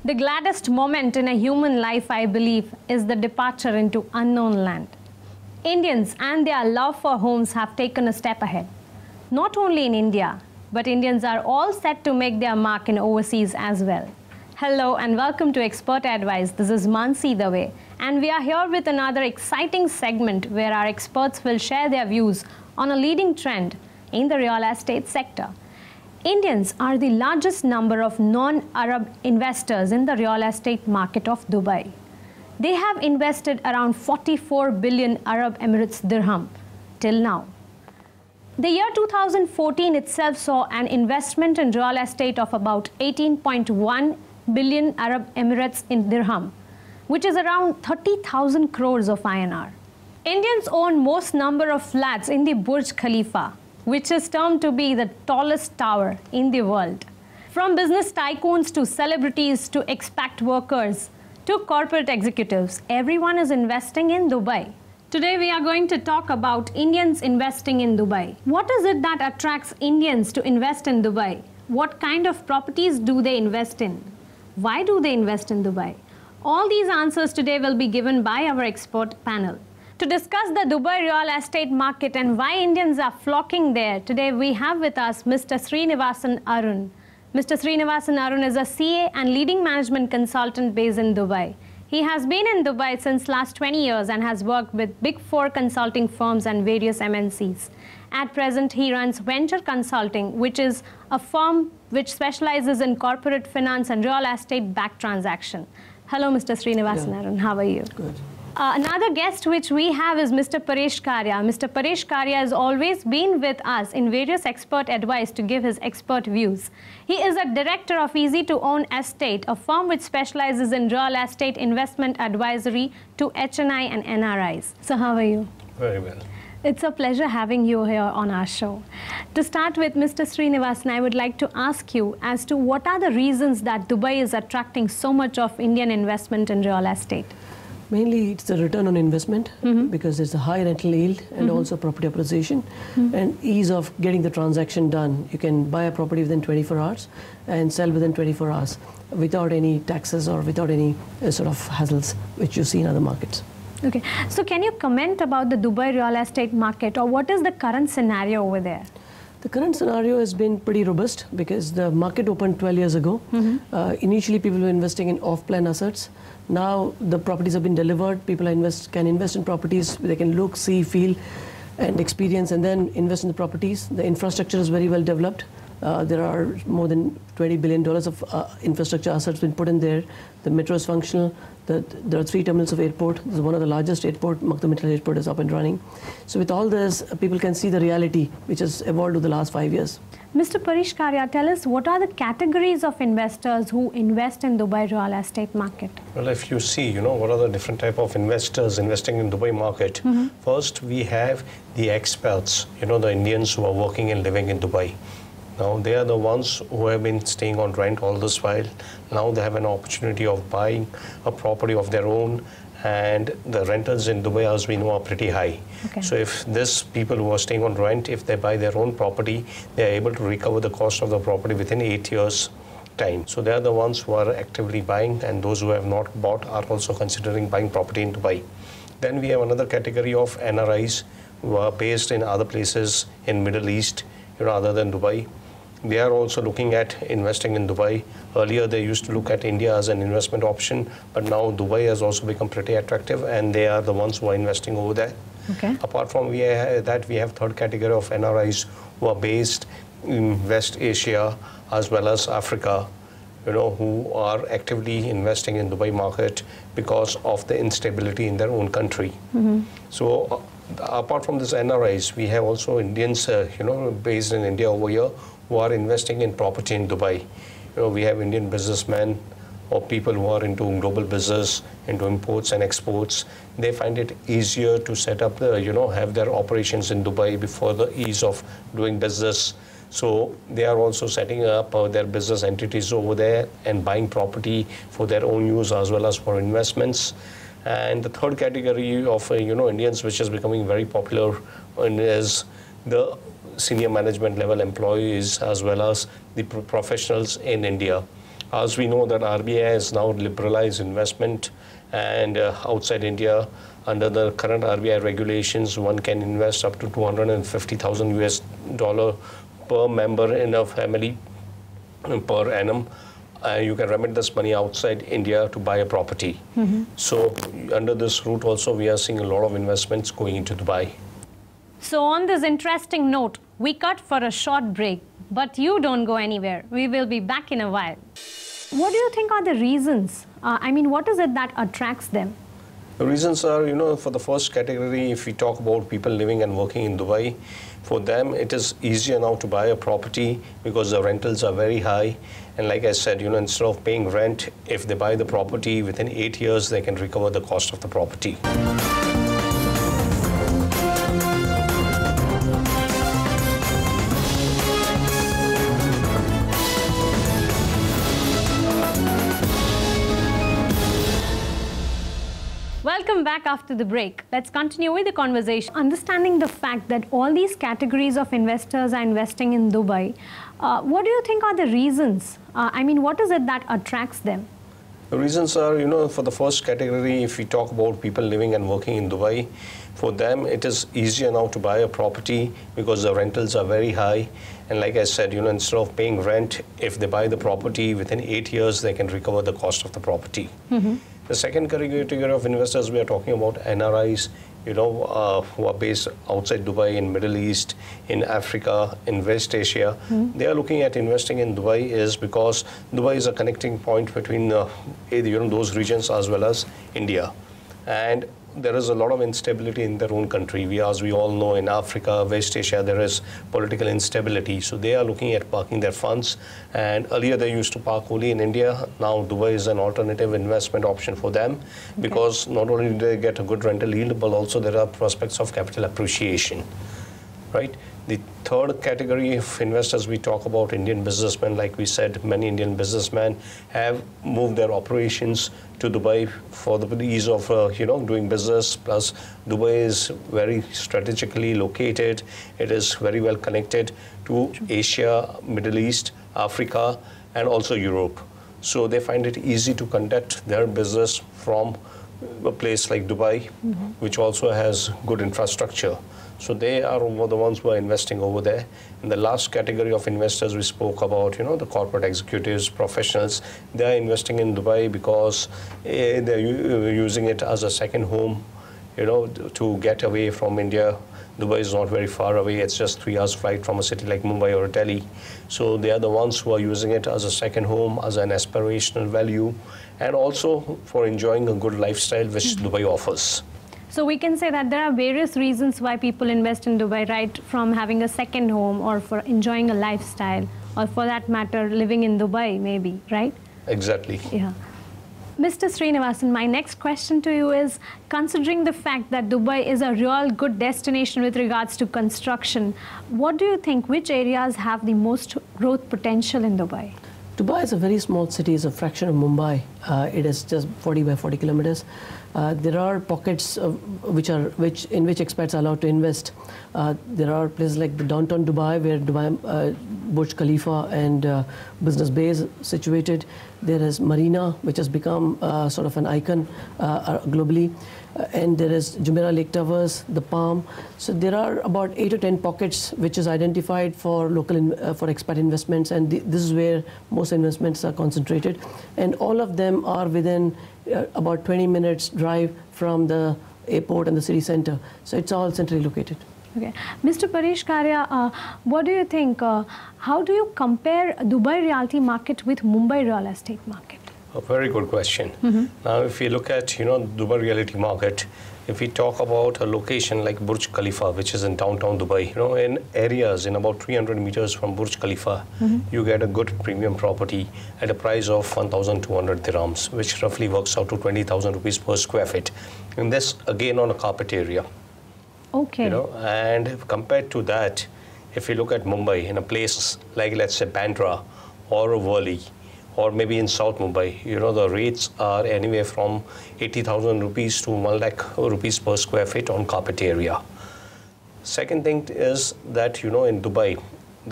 The gladdest moment in a human life, I believe, is the departure into unknown land. Indians and their love for homes have taken a step ahead. Not only in India, but Indians are all set to make their mark in overseas as well. Hello and welcome to Expert Advice. This is Mansi Dave, and we are here with another exciting segment where our experts will share their views on a leading trend in the real estate sector. Indians are the largest number of non-Arab investors in the real estate market of Dubai. They have invested around 44 billion Arab Emirates dirham till now. The year 2014 itself saw an investment in real estate of about 18.1 billion Arab Emirates in dirham, which is around 30,000 crores of INR. Indians own most number of flats in the Burj Khalifa, which is termed to be the tallest tower in the world. From business tycoons to celebrities to expat workers to corporate executives, everyone is investing in Dubai. Today we are going to talk about Indians investing in Dubai. What is it that attracts Indians to invest in Dubai? What kind of properties do they invest in? Why do they invest in Dubai? All these answers today will be given by our expert panel. To discuss the Dubai real estate market and why Indians are flocking there, today we have with us Mr. Srinivasan Arun. Mr. Srinivasan Arun is a CA and leading management consultant based in Dubai. He has been in Dubai since last 20 years and has worked with Big Four consulting firms and various MNCs. At present, he runs Venture Consulting, which is a firm which specializes in corporate finance and real estate backed transaction. Hello, Mr. Srinivasan Arun. How are you? Good. Another guest which we have is Mr. Paresh Karia. Mr. Paresh Karia has always been with us in various expert advice to give his expert views. He is a director of Easy to Own Estate, a firm which specializes in real estate investment advisory to HNI and NRIs. So how are you? Very well. It's a pleasure having you here on our show. To start with, Mr. Srinivasan, I would like to ask you as to what are the reasons that Dubai is attracting so much of Indian investment in real estate? Mainly, it's the return on investment because there's a high rental yield and also property appreciation and ease of getting the transaction done. You can buy a property within 24 hours and sell within 24 hours without any taxes or without any sort of hassles which you see in other markets. Okay, so can you comment about the Dubai real estate market, or what is the current scenario over there? The current scenario has been pretty robust because the market opened 12 years ago. Initially, people were investing in off-plan assets. Now the properties have been delivered. People can invest in properties. They can look, see, feel, and experience, and then invest in the properties. The infrastructure is very well developed. There are more than $20 billion of infrastructure assets been put in there. The metro is functional. There are 3 terminals of airport. This is one of the largest airport. Maktoum International Airport is up and running. So with all this, people can see the reality which has evolved over the last 5 years. Mr. Paresh Karia, tell us what are the categories of investors who invest in Dubai real estate market? Well, if you see, what are the different type of investors investing in Dubai market? First, we have the expats, the Indians who are working and living in Dubai. Now, they are the ones who have been staying on rent all this while. Now they have an opportunity of buying a property of their own, and the rentals in Dubai, as we know, are pretty high. Okay. So if these people who are staying on rent, if they buy their own property, they are able to recover the cost of the property within 8 years' time. So they are the ones who are actively buying, and those who have not bought are also considering buying property in Dubai. Then we have another category of NRIs who are based in other places in Middle East, other than Dubai. They are also looking at investing in Dubai. Earlier, they used to look at India as an investment option, but now Dubai has also become pretty attractive, and they are the ones who are investing over there. Okay. Apart from that, we have third category of NRIs who are based in West Asia as well as Africa, who are actively investing in Dubai market because of the instability in their own country. So apart from this NRIs, we have also Indians, based in India over here, who are investing in property in Dubai. We have Indian businessmen or people who are into global business, into imports and exports. They find it easier to set up have their operations in Dubai before the ease of doing business. So they are also setting up their business entities over there and buying property for their own use as well as for investments. And the third category of Indians, which is becoming very popular, is the senior management level employees as well as the professionals in India. As we know that RBI has now liberalized investment, and outside India, under the current RBI regulations, one can invest up to 250,000 US dollar per member in a family per annum. You can remit this money outside India to buy a property. So under this route also, we are seeing a lot of investments going into Dubai. So on this interesting note, we cut for a short break, but you don't go anywhere. We will be back in a while. What do you think are the reasons? What is it that attracts them? The reasons are, for the first category, if we talk about people living and working in Dubai, for them it is easier now to buy a property because the rentals are very high. And like I said, instead of paying rent, if they buy the property within 8 years, they can recover the cost of the property. Welcome back after the break. Let's continue with the conversation. Understanding the fact that all these categories of investors are investing in Dubai, what do you think are the reasons? What is it that attracts them? The reasons are, for the first category, if we talk about people living and working in Dubai, for them it is easier now to buy a property because the rentals are very high. And like I said, instead of paying rent, if they buy the property within 8 years, they can recover the cost of the property. The second category of investors, we are talking about NRIs, who are based outside Dubai, in Middle East, in Africa, in West Asia. They are looking at investing in Dubai is because Dubai is a connecting point between those regions as well as India. And there is a lot of instability in their own country. As we all know, in Africa, West Asia, there is political instability. So they are looking at parking their funds. And earlier they used to park only in India. Now Dubai is an alternative investment option for them, because not only do they get a good rental yield, but also there are prospects of capital appreciation, right? The third category of investors, we talk about Indian businessmen. Like we said, many Indian businessmen have moved their operations to Dubai for the ease of doing business. Plus, Dubai is very strategically located. It is very well connected to Asia, Middle East, Africa, and also Europe. So they find it easy to conduct their business from a place like Dubai, which also has good infrastructure. So they are the ones who are investing over there. And the last category of investors we spoke about, the corporate executives, professionals, they are investing in Dubai because they're using it as a second home, to get away from India. Dubai is not very far away. It's just 3 hours flight from a city like Mumbai or Delhi. So they are the ones who are using it as a second home, as an aspirational value, and also for enjoying a good lifestyle which Dubai offers. So we can say that there are various reasons why people invest in Dubai, right? From having a second home, or for enjoying a lifestyle, or for that matter, living in Dubai maybe, right? Exactly. Yeah. Mr. Srinivasan, my next question to you is, considering the fact that Dubai is a real good destination with regards to construction, what do you think, which areas have the most growth potential in Dubai? Dubai is a very small city. It's a fraction of Mumbai. It is just 40 by 40 kilometers. There are pockets in which expats are allowed to invest. There are places like the downtown Dubai, where Burj Khalifa and Business Bay is situated. There is Marina, which has become sort of an icon globally. And there is Jumeirah Lake Towers, the Palm. So there are about 8 or 10 pockets which is identified for for expat investments, and this is where most investments are concentrated. And all of them are within about 20 minutes drive from the airport and the city center. So it's all centrally located. Okay. Mr. Paresh Karia, what do you think? How do you compare Dubai realty market with Mumbai real estate market? A very good question. Now, if we look at, Dubai realty market, if we talk about a location like Burj Khalifa, which is in downtown Dubai, in areas in about 300 meters from Burj Khalifa, you get a good premium property at a price of 1,200 dirhams, which roughly works out to 20,000 rupees per square feet. And this again on a carpet area. Okay. And compared to that, if you look at Mumbai, in a place like, let's say, Bandra or Worli, or maybe in South Mumbai, the rates are anywhere from 80,000 rupees to 1 lakh rupees per square feet on carpet area. Second thing is that, in Dubai,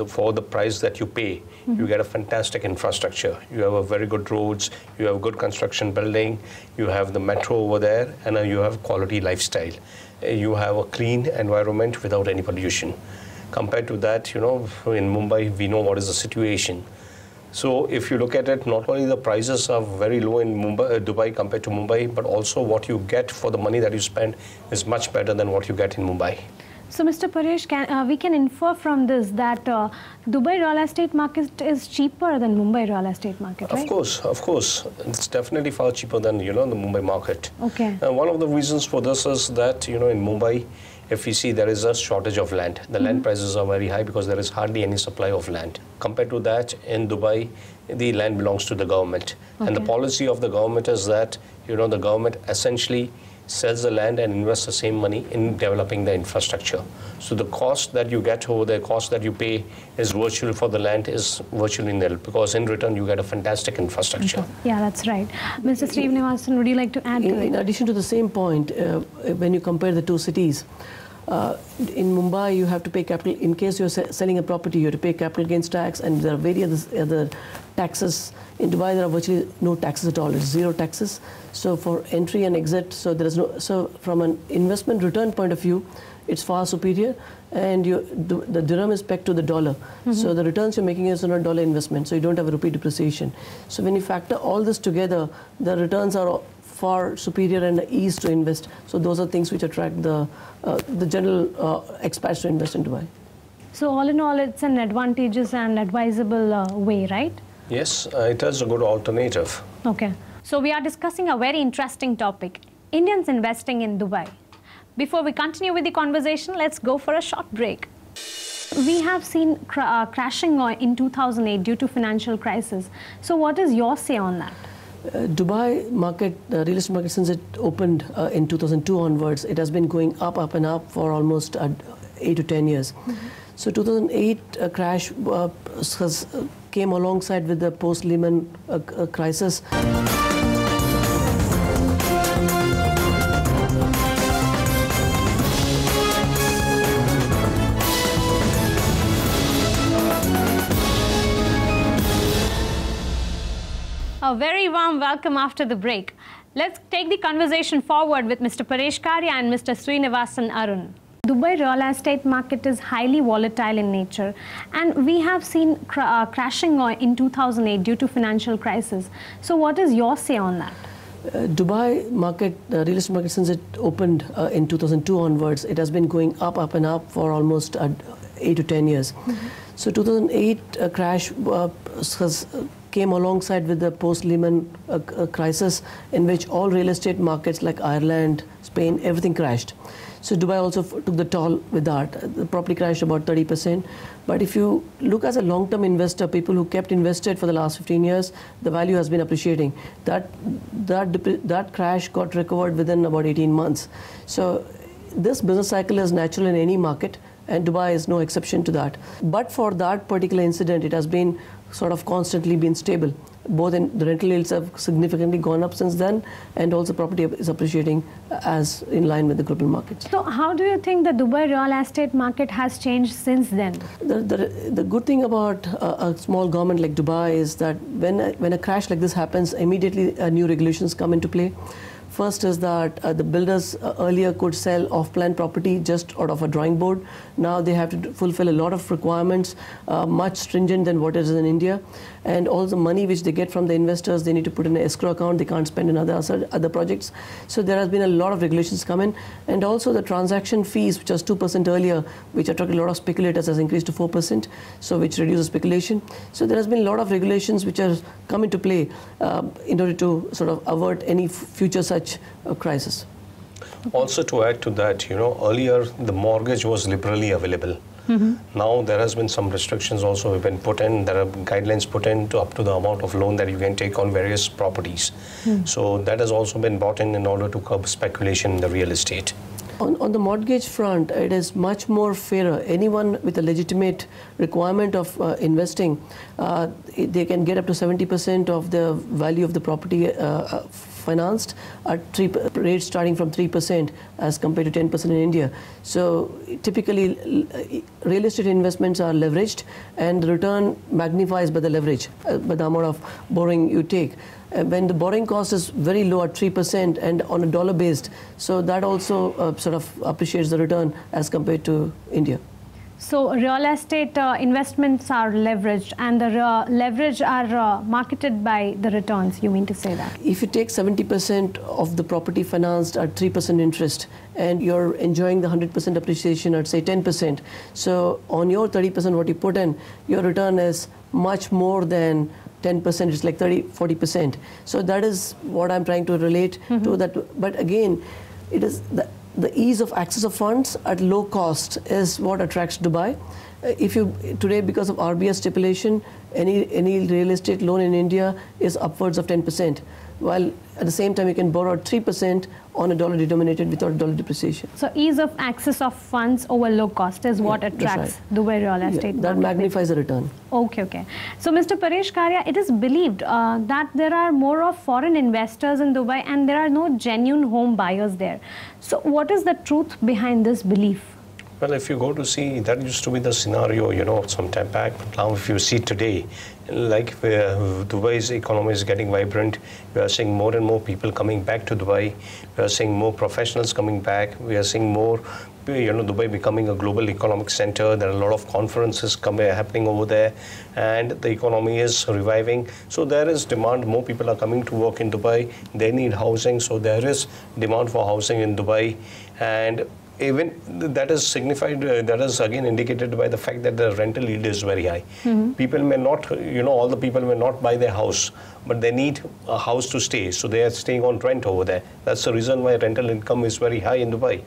for the price that you pay, you get a fantastic infrastructure. You have a very good roads, you have good construction building, you have the metro over there, and you have quality lifestyle. You have a clean environment without any pollution. Compared to that, in Mumbai, we know what is the situation. So if you look at it, not only the prices are very low in Dubai compared to Mumbai, but also what you get for the money that you spend is much better than what you get in Mumbai. So, Mr. Paresh, we can infer from this that Dubai real estate market is cheaper than Mumbai real estate market, right? Of course. It's definitely far cheaper than, the Mumbai market. Okay. One of the reasons for this is that, in Mumbai, if we see there is a shortage of land. The land prices are very high because there is hardly any supply of land. Compared to that, in Dubai, the land belongs to the government. Okay. And the policy of the government is that, the government essentially sells the land and invests the same money in developing the infrastructure. So the cost that you get over the cost that you pay is virtual for the land is virtually nil, because in return you get a fantastic infrastructure. Okay. Yeah, that's right. Mr. Srinivasan, would you like to add to it? In addition to the same point, when you compare the two cities, in Mumbai you have to pay capital, in case you're selling a property, you have to pay capital gains tax, and there are various other taxes. In Dubai, there are virtually no taxes at all. It's zero taxes. So for entry and exit, so there is no. So from an investment return point of view, it's far superior. And the dirham is pegged to the dollar. So the returns you're making is on a dollar investment. So you don't have a rupee depreciation. So when you factor all this together, the returns are far superior and ease to invest. So those are things which attract the general expats to invest in Dubai. So all in all, it's an advantageous and advisable way, right? Yes, it is a good alternative. Okay. So we are discussing a very interesting topic, Indians investing in Dubai. Before we continue with the conversation, let's go for a short break. We have seen crashing in 2008 due to financial crisis. So what is your say on that? Dubai market, the real estate market, since it opened in 2002 onwards, it has been going up and up for almost 8 to 10 years. So 2008 crash came alongside with the post-Lehman crisis. A very warm welcome after the break. Let's take the conversation forward with Mr. Paresh and Mr. Srinivasan Arun. Dubai real estate market is highly volatile in nature, and we have seen crashing in 2008 due to financial crisis. So what is your say on that? Dubai market, the real estate market, since it opened in 2002 onwards, it has been going up and up for almost 8 to 10 years. So 2008 crash came alongside with the post-Lehman crisis, in which all real estate markets like Ireland, Spain, everything crashed. So Dubai also took the toll with that. The property crashed about 30%. But if you look as a long-term investor, people who kept invested for the last 15 years, the value has been appreciating. That crash got recovered within about 18 months. So this business cycle is natural in any market, and Dubai is no exception to that. But for that particular incident, it has been sort of constantly been stable. Both in the rental yields have significantly gone up since then, and also property is appreciating as in line with the global markets. So how do you think the Dubai real estate market has changed since then? The good thing about a small government like Dubai is that when a crash like this happens, immediately new regulations come into play. First is that the builders earlier could sell off-plan property just out of a drawing board. Now they have to fulfill a lot of requirements, much stringent than what it is in India. And all the money which they get from the investors, they need to put in an escrow account. They can't spend in other projects. So there has been a lot of regulations come in. And also the transaction fees, which was 2% earlier, which attracted a lot of speculators, has increased to 4%, so which reduces speculation. So there has been a lot of regulations which have come into play in order to sort of avert any future such crisis. Also to add to that, earlier the mortgage was liberally available. Now there has been some restrictions also have been put in. There are guidelines put in to up to the amount of loan that you can take on various properties. So that has also been brought in order to curb speculation in the real estate. On the mortgage front, it is much more fairer. Anyone with a legitimate requirement of investing They can get up to 70% of the value of the property financed at rates starting from 3% as compared to 10% in India. So typically real estate investments are leveraged, and the return magnifies by the leverage, by the amount of borrowing you take. When the borrowing cost is very low at 3% and on a dollar based, so that also sort of appreciates the return as compared to India. So real estate investments are leveraged, and the leverage are marketed by the returns, you mean to say that? If you take 70% of the property financed at 3% interest, and you're enjoying the 100% appreciation at say 10%, so on your 30% what you put in, your return is much more than 10%, it's like 30-40%. So that is what I'm trying to relate to that. But again, it is the ease of access of funds at low cost is what attracts Dubai. If you today, because of RBI stipulation, any real estate loan in India is upwards of 10%, while at the same time you can borrow at 3% on a dollar denominated without dollar depreciation. So ease of access of funds over low cost is what attracts Dubai real estate. That magnifies the return. Okay. So Mr. Paresh Karia, it is believed that there are more of foreign investors in Dubai and there are no genuine home buyers there. So what is the truth behind this belief? Well, if you go to see, that used to be the scenario, some time back. But now if you see today, like where Dubai's economy is getting vibrant, we are seeing more and more people coming back to Dubai. We are seeing more professionals coming back. We are seeing more, Dubai becoming a global economic center. There are a lot of conferences happening over there, and the economy is reviving. So there is demand. More people are coming to work in Dubai. They need housing, so there is demand for housing in Dubai. And even that is signified, that is again indicated by the fact that the rental yield is very high. People may not, all the people may not buy their house, but they need a house to stay. So they are staying on rent over there. That's the reason why rental income is very high in Dubai.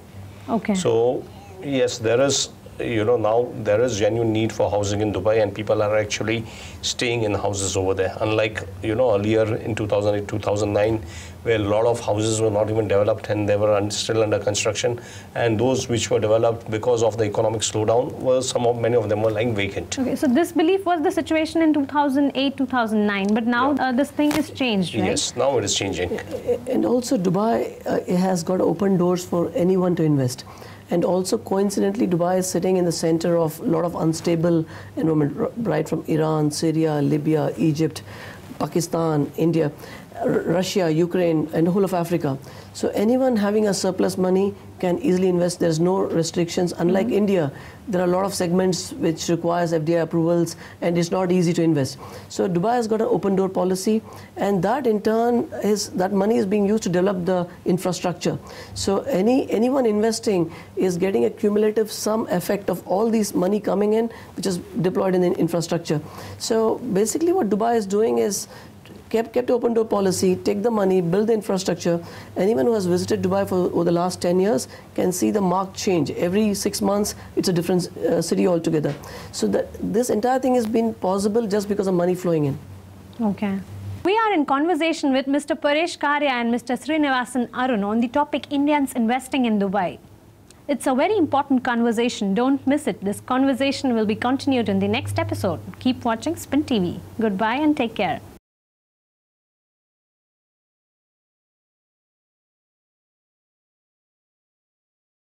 Okay. So yes, there is, now there is genuine need for housing in Dubai, and people are actually staying in houses over there. Unlike, earlier in 2008, 2009, where a lot of houses were not even developed and they were still under construction, and those which were developed because of the economic slowdown many of them were lying vacant. Okay, so this belief was the situation in 2008, 2009, but now this thing is changed, right? Yes, now it is changing. And also Dubai has got open doors for anyone to invest. And also, coincidentally, Dubai is sitting in the center of a lot of unstable environment, right from Iran, Syria, Libya, Egypt, Pakistan, India, Russia, Ukraine, and the whole of Africa. So anyone having a surplus money can easily invest. There's no restrictions. Unlike India, there are a lot of segments which requires FDI approvals, and it's not easy to invest. So Dubai has got an open door policy, and that in turn that money is being used to develop the infrastructure. So anyone investing is getting a cumulative sum effect of all these money coming in, which is deployed in the infrastructure. So basically what Dubai is doing is kept open door policy, take the money, build the infrastructure. Anyone who has visited Dubai over the last 10 years can see the marked change. Every 6 months, it's a different city altogether. So this entire thing has been possible just because of money flowing in. Okay. We are in conversation with Mr. Paresh Karia and Mr. Srinivasan Arun on the topic Indians investing in Dubai. It's a very important conversation. Don't miss it. This conversation will be continued in the next episode. Keep watching Spin TV. Goodbye and take care.